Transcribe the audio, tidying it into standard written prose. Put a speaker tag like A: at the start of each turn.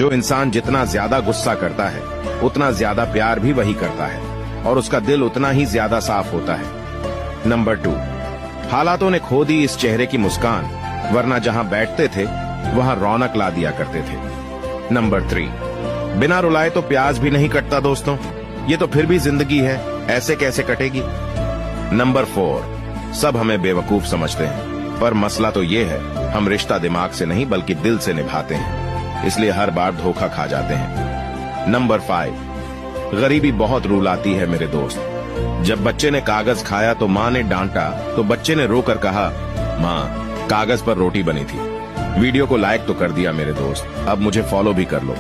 A: जो इंसान जितना ज्यादा गुस्सा करता है उतना ज्यादा प्यार भी वही करता है और उसका दिल उतना ही ज्यादा साफ होता है। नंबर 2, हालातों ने खो दी इस चेहरे की मुस्कान, वरना जहां बैठते थे वहां रौनक ला दिया करते थे। नंबर 3, बिना रुलाए तो प्याज भी नहीं कटता दोस्तों, ये तो फिर भी जिंदगी है, ऐसे कैसे कटेगी। नंबर 4, सब हमें बेवकूफ समझते हैं, पर मसला तो ये है हम रिश्ता दिमाग से नहीं बल्कि दिल से निभाते हैं, इसलिए हर बार धोखा खा जाते हैं। नंबर 5, गरीबी बहुत रुलाती है मेरे दोस्त। जब बच्चे ने कागज खाया तो माँ ने डांटा तो बच्चे ने रोकर कहा, माँ कागज पर रोटी बनी थी। वीडियो को लाइक तो कर दिया मेरे दोस्त, अब मुझे फॉलो भी कर लो।